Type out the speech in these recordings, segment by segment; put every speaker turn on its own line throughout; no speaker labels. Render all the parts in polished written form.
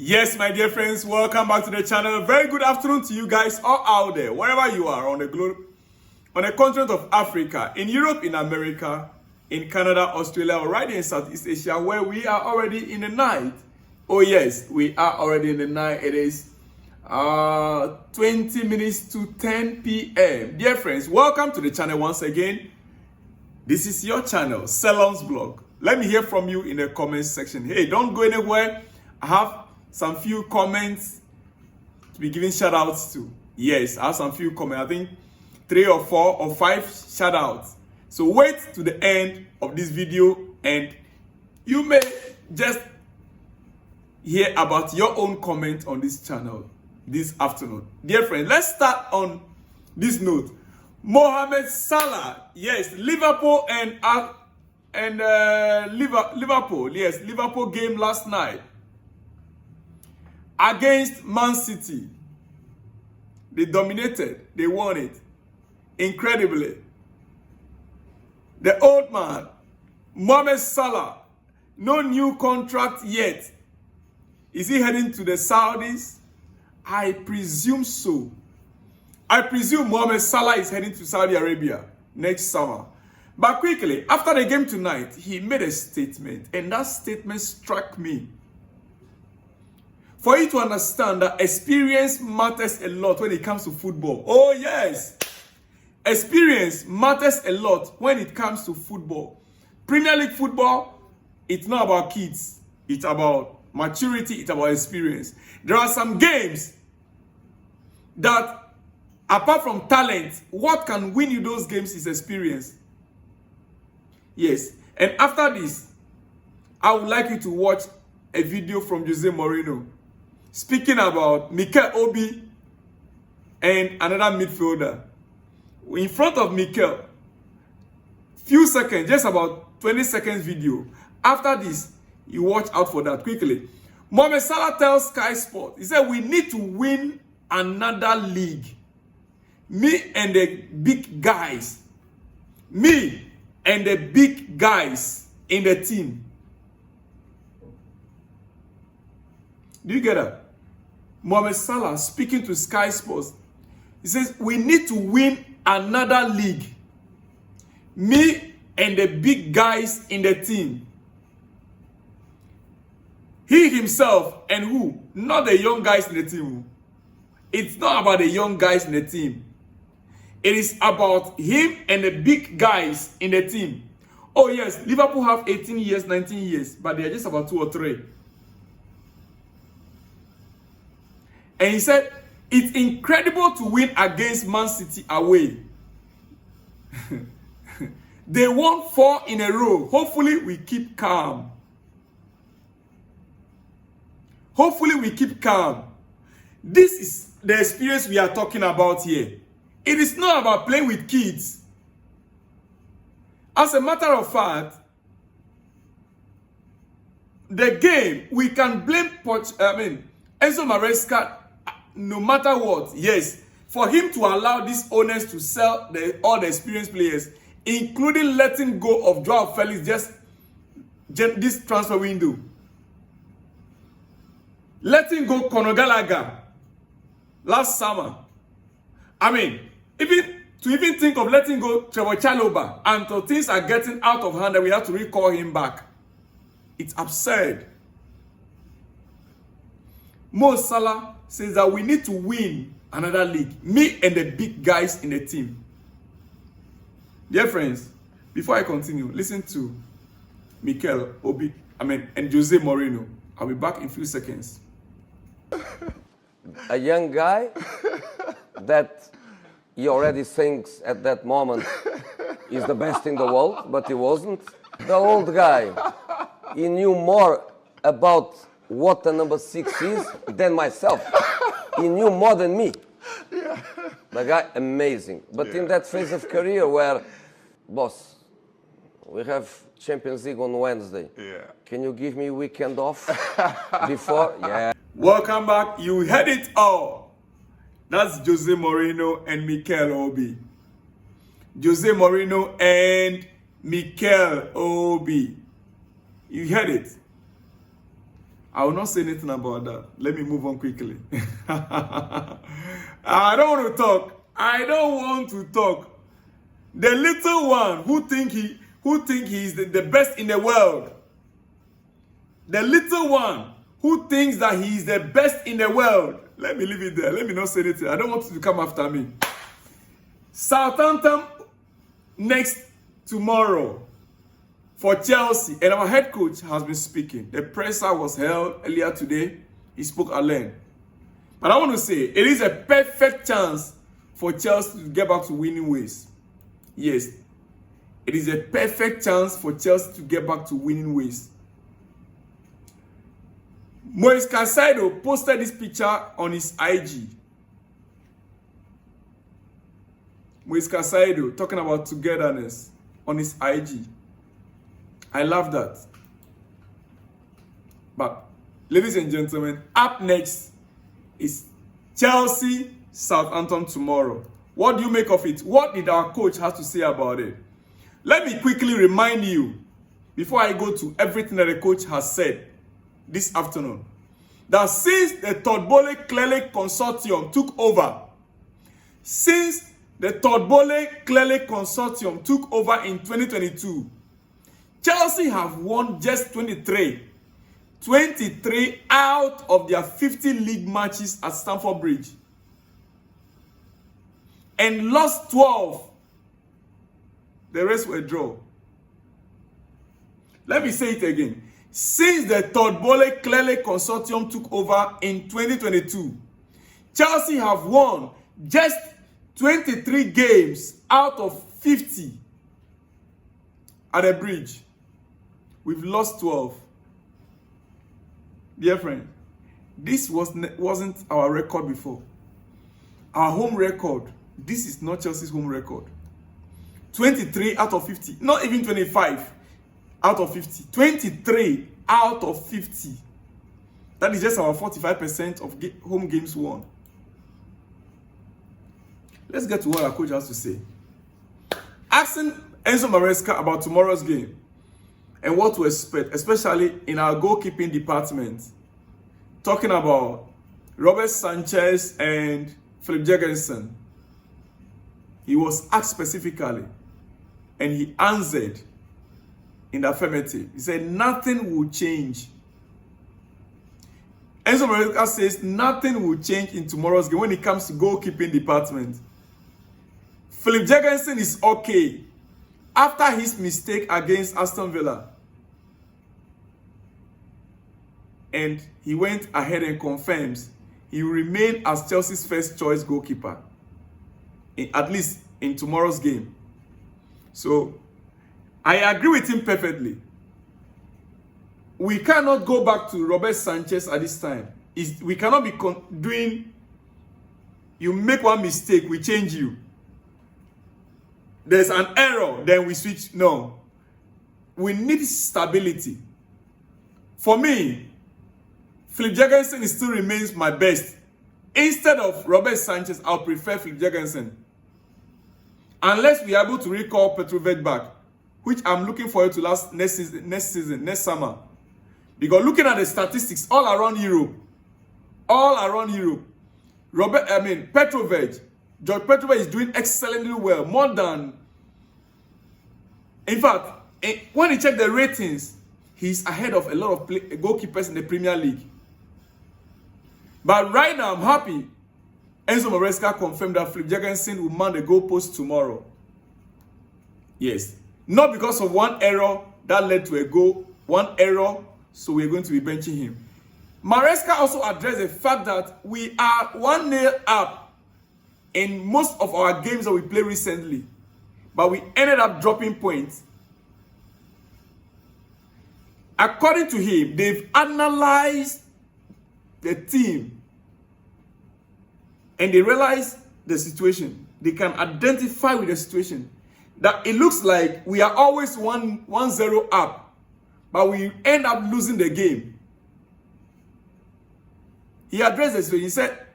Yes, my dear friends, welcome back to the channel. Very good afternoon to you guys all out there, wherever you are on the globe, on the continent of Africa, in Europe, in America, in Canada, Australia, or right in Southeast Asia, where we are already in the night. Oh yes, we are already in the night. It is 20 minutes to 10 p.m. Dear friends, welcome to the channel once again. This is your channel, Salon's Blog. Let me hear from you in the comments section. Hey, don't go anywhere. I have some few comments to be giving shout outs to. Yes, I have some few comments. I think 3 or 4 or 5 shout outs. So wait to the end of this video and you may just hear about your own comment on this channel this afternoon. Dear friend, let's start on this note. Mohamed Salah, yes, Liverpool and Liverpool, yes, Liverpool game last night against Man City. They dominated, they won it incredibly. The old man, Mohamed Salah, no new contract yet. Is he heading to the Saudis? I presume so. I presume Mohamed Salah is heading to Saudi Arabia next summer. But quickly, after the game tonight, he made a statement, and that statement struck me. For you to understand that experience matters a lot when it comes to football. Oh yes, experience matters a lot when it comes to football. Premier League football, it's not about kids. It's about maturity, it's about experience. There are some games that, apart from talent, what can win you those games is experience. Yes, and after this, I would like you to watch a video from Jose Mourinho speaking about Mikel Obi and another midfielder. In front of Mikel, few seconds, just about 20 seconds video. After this, you watch out for that quickly. Mohamed Salah tells Sky Sport, he said, we need to win another league. Me and the big guys. Me and the big guys in the team. Do you get that? Mohamed Salah speaking to Sky Sports. He says, we need to win another league. Me and the big guys in the team. He himself and who? Not the young guys in the team. It's not about the young guys in the team. It is about him and the big guys in the team. Oh yes, Liverpool have 18 years, 19 years, but they are just about 2 or 3. And he said, it's incredible to win against Man City away. They won 4 in a row. Hopefully we keep calm. Hopefully we keep calm. This is the experience we are talking about here. It is not about playing with kids. As a matter of fact, the game, we can blame Enzo Maresca no matter what. Yes, for him to allow these owners to sell all the experienced players, including letting go of Joao Felix just this transfer window. Letting go Conor Gallagher last summer. I mean, even think of letting go Trevor Chalobah until things are getting out of hand and we have to recall him back. It's absurd. Mo Salah says that we need to win another league. Me and the big guys in the team. Dear friends, before I continue, listen to Mikel Obi, and Jose Mourinho. I'll be back in a few seconds.
A young guy that he already thinks at that moment is the best in the world, but he wasn't. The old guy, he knew more about what the number 6 is than myself. He knew more than me. Yeah. The guy, amazing. But in that phase of career where, boss, we have Champions League on Wednesday. Yeah. Can you give me weekend off before? Yeah.
Welcome back. You heard it all. That's Jose Mourinho and Mikel Obi. Jose Mourinho and Mikel Obi. You heard it. I will not say anything about that. Let me move on quickly. I don't want to talk. I don't want to talk. The little one who think he is the best in the world. The little one who thinks that he is the best in the world. Let me leave it there. Let me not say anything. I don't want you to come after me. Southampton next tomorrow for Chelsea. And our head coach has been speaking. The presser was held earlier today. He spoke at length. But I want to say, it is a perfect chance for Chelsea to get back to winning ways. Yes. It is a perfect chance for Chelsea to get back to winning ways. Maresca posted this picture on his IG. Maresca talking about togetherness on his IG. I love that. But, ladies and gentlemen, up next is Chelsea Southampton tomorrow. What do you make of it? What did our coach have to say about it? Let me quickly remind you, before I go to everything that the coach has said this afternoon, that since the Todd ClearLake Consortium took over, in 2022, Chelsea have won just 23 out of their 50 league matches at Stamford Bridge and lost 12. The rest were draw. Let me say it again. Since the Todd ClearLake Consortium took over in 2022, Chelsea have won just 23 games out of 50 at the bridge. We've lost 12. Dear friend, this wasn't our record before. Our home record, this is not Chelsea's home record. 23 out of 50, not even 25 out of 50. 23 out of 50. That is just our 45% of home games won. Let's get to what our coach has to say. Asking Enzo Maresca about tomorrow's game and what to expect, especially in our goalkeeping department. Talking about Robert Sanchez and Philip Jorgensen. He was asked specifically, and he answered in the affirmative. He said, nothing will change. Enzo Maresca says nothing will change in tomorrow's game when it comes to goalkeeping department. Philip Jorgensen is okay after his mistake against Aston Villa. And he went ahead and confirms he will remain as Chelsea's first choice goalkeeper, at least in tomorrow's game. So, I agree with him perfectly. We cannot go back to Robert Sanchez at this time. We cannot be doing, you make one mistake, we change you. There's an error, then we switch. No. We need stability. For me, Philip Jorgensen still remains my best. Instead of Robert Sanchez, I'll prefer Philip Jorgensen. Unless we are able to recall Petrovic back, which I'm looking forward to next summer. Because looking at the statistics all around Europe, Petrovic, George Petrovic is doing excellently well, more than, in fact, when you check the ratings, he's ahead of a lot of goalkeepers in the Premier League. But right now, I'm happy Enzo Maresca confirmed that Philip Jorgensen will man the goalpost tomorrow. Yes. Not because of one error that led to a goal, so we're going to be benching him. Maresca also addressed the fact that we are 1-0 up in most of our games that we played recently, but we ended up dropping points. According to him, they've analyzed the team and they realize the situation. They can identify with the situation. That it looks like we are always 1-0 up, but we end up losing the game. He addressed this. He said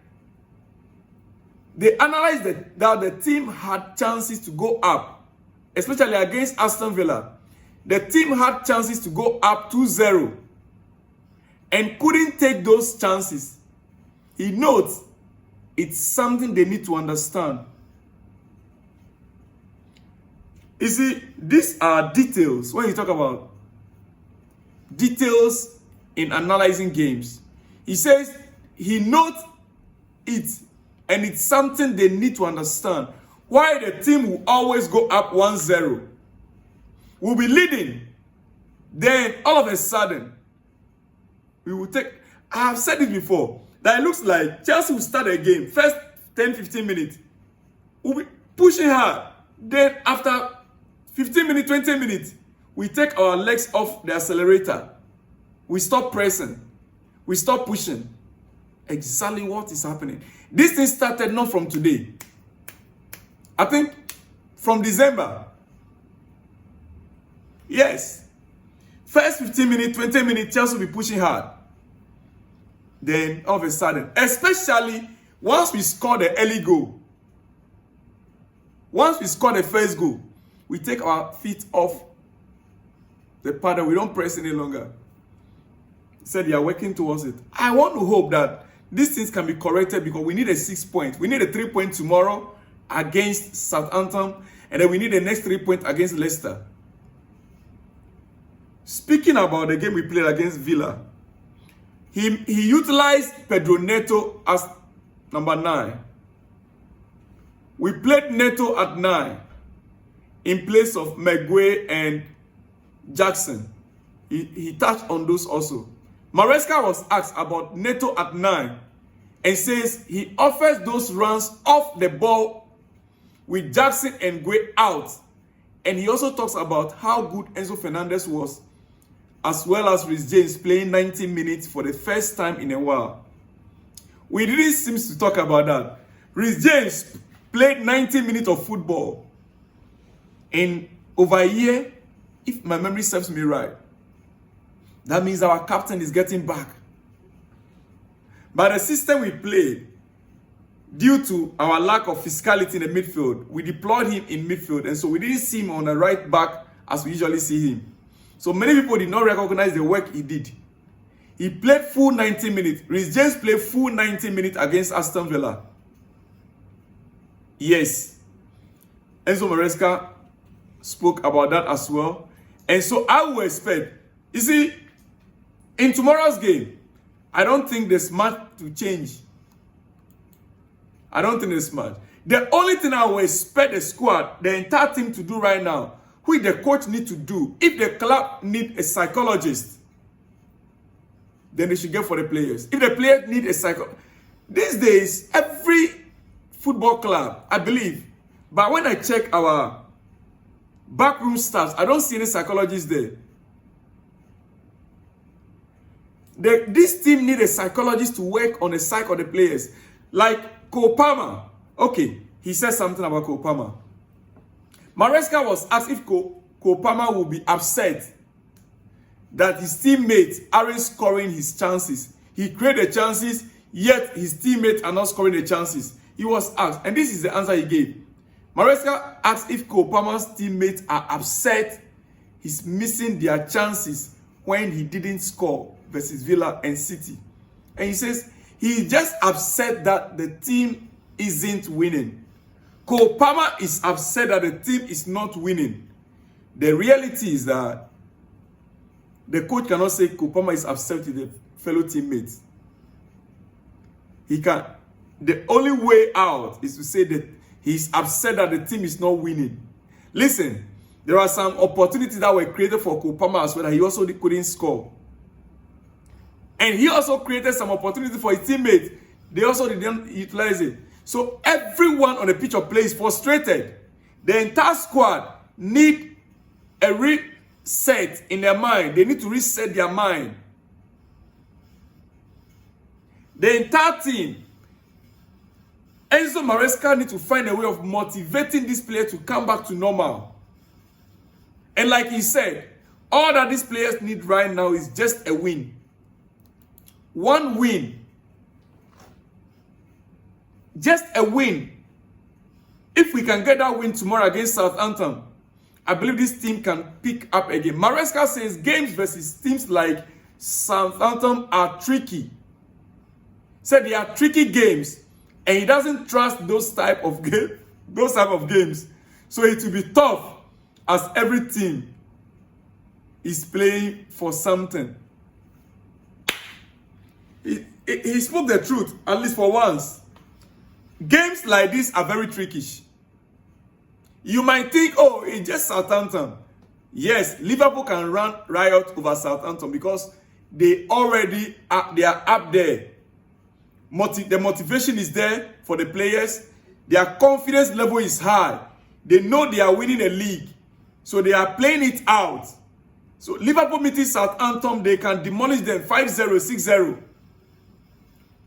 they analyzed that the team had chances to go up, especially against Aston Villa. The team had chances to go up 2-0, and couldn't take those chances. He notes it's something they need to understand. You see, these are details when you talk about details in analyzing games. He says he notes it, and it's something they need to understand. Why the team will always go up 1-0. We'll be leading. Then all of a sudden, we will take. I have said it before, that it looks like Chelsea will start a game. First 10-15 minutes, we'll be pushing hard. Then after 15 minutes, 20 minutes, we take our legs off the accelerator. We stop pressing. We stop pushing. Exactly what is happening. This thing started not from today. I think from December. Yes. First 15 minutes, 20 minutes, Chelsea will be pushing hard. Then all of a sudden, especially once we score the early goal, once we score the first goal, we take our feet off the paddle. We don't press any longer. He said they are working towards it. I want to hope that these things can be corrected, because we need a 6 point. We need a 3 point tomorrow against Southampton, and then we need the next 3 points against Leicester. Speaking about the game we played against Villa, he utilized Pedro Neto as number 9. We played Neto at 9 in place of Maguire and Jackson. He touched on those also. Maresca was asked about Neto at 9 and says he offers those runs off the ball with Jackson and Gueye out. And he also talks about how good Enzo Fernandez was, as well as Reece James playing 90 minutes for the first time in a while. We didn't seem to talk about that. Reece James played 90 minutes of football in over a year, if my memory serves me right. That means our captain is getting back. But the system we played, due to our lack of physicality in the midfield, we deployed him in midfield, and so we didn't see him on the right back as we usually see him. So many people did not recognize the work he did. He played full 90 minutes. Reece James played full 90 minutes against Aston Villa. Yes. Enzo Maresca spoke about that as well. And so I will expect, you see, in tomorrow's game, I don't think there's much to change. I don't think there's much. The only thing I will expect the squad, the entire team to do right now, which the coach need to do, if the club need a psychologist, then they should get for the players. If the players need a psychologist, these days, every football club, I believe, but when I check our backroom staffs, I don't see any psychologists there. This team need a psychologist to work on the psyche of the players. Like Cole Palmer. Okay, he said something about Cole Palmer. Maresca was asked if Cole Palmer would be upset that his teammates aren't scoring his chances. He created chances, yet his teammates are not scoring the chances. He was asked, and this is the answer he gave. Maresca asked if Cole Palmer's teammates are upset he's missing their chances when he didn't score versus Villa and City. And he says he's just upset that the team isn't winning. Cole Palmer is upset that the team is not winning. The reality is that the coach cannot say Cole Palmer is upset with the fellow teammates. He can. The only way out is to say that he's upset that the team is not winning. Listen, there are some opportunities that were created for Cole Palmer as well that he also couldn't score. And he also created some opportunity for his teammates. They also didn't utilize it. So everyone on the pitch of play is frustrated. The entire squad need a reset in their mind. They need to reset their mind. The entire team. Enzo Maresca need to find a way of motivating this player to come back to normal. And like he said, all that these players need right now is just a win. One win. Just a win. If we can get that win tomorrow against Southampton, I believe this team can pick up again. Maresca says games versus teams like Southampton are tricky. Said they are tricky games, and he doesn't trust those type of games. So it will be tough as every team is playing for something. He spoke the truth, at least for once. Games like this are very trickish. You might think, oh, it's just Southampton. Yes, Liverpool can run riot over Southampton because they are up there. The motivation is there for the players. Their confidence level is high. They know they are winning a league. So they are playing it out. So Liverpool meeting Southampton, they can demolish them 5-0, 6-0.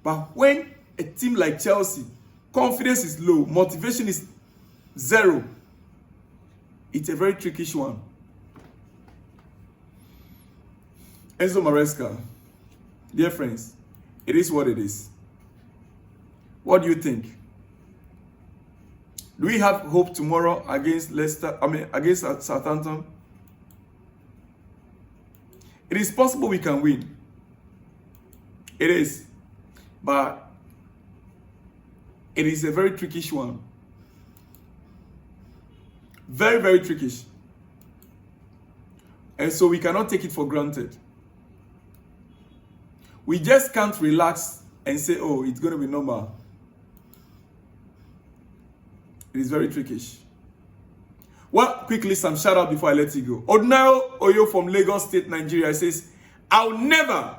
But when a team like Chelsea, confidence is low, motivation is zero, it's a very tricky one. Enzo Maresca, dear friends, it is what it is. What do you think? Do we have hope tomorrow against against Southampton? It is possible we can win. It is. But it is a very tricky one. Very, very tricky. And so we cannot take it for granted. We just can't relax and say, oh, it's going to be normal. It is very tricky. Well, quickly, some shout out before I let you go. Odnayo Oyo from Lagos State, Nigeria says, I'll never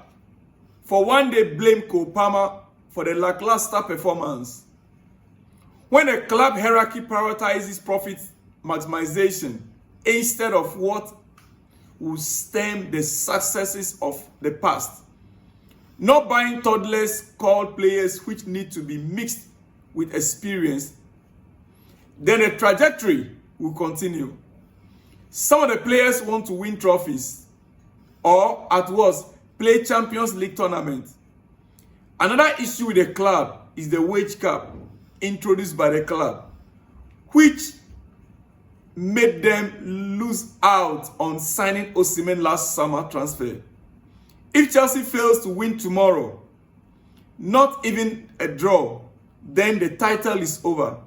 for one day blame Kopama for the lackluster performance. When a club hierarchy prioritizes profit maximization instead of what will stem the successes of the past, not buying toddlers called players which need to be mixed with experience, then the trajectory will continue. Some of the players want to win trophies or at worst play Champions League tournament. Another issue with the club is the wage cap introduced by the club, which made them lose out on signing Osimhen last summer transfer. If Chelsea fails to win tomorrow, not even a draw, then the title is over.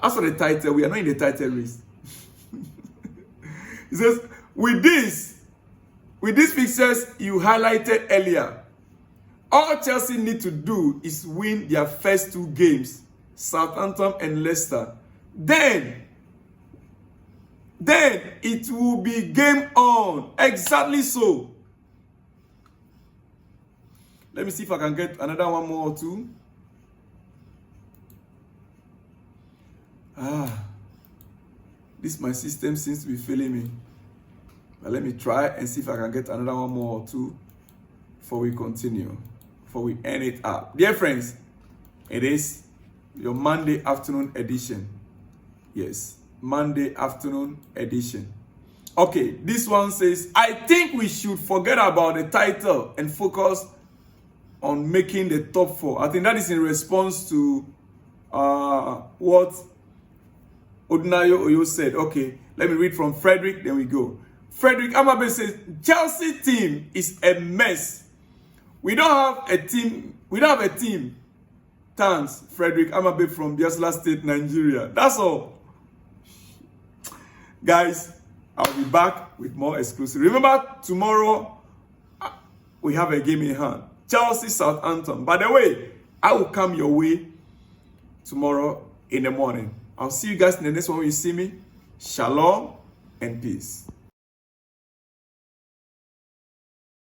As for the title, we are not in the title race. He says, with these fixtures you highlighted earlier, all Chelsea need to do is win their first two games, Southampton and Leicester. Then it will be game on. Exactly so. Let me see if I can get another one more or two. This my system seems to be failing me. But let me try and see if I can get another one more or two before we continue, before we end it up. Dear friends, it is your Monday afternoon edition. Yes, Monday afternoon edition. Okay, this one says, I think we should forget about the title and focus on making the top four. I think that is in response to what Odnayo Oyo said. Okay, let me read from Frederick, then we go. Frederick Amabe says, Chelsea team is a mess. We don't have a team. Thanks, Frederick Amabe from Biasla State, Nigeria. That's all. Guys, I'll be back with more exclusive. Remember, tomorrow we have a game in hand. Chelsea, Southampton. By the way, I will come your way tomorrow in the morning. I'll see you guys in the next one when you see me. Shalom and peace.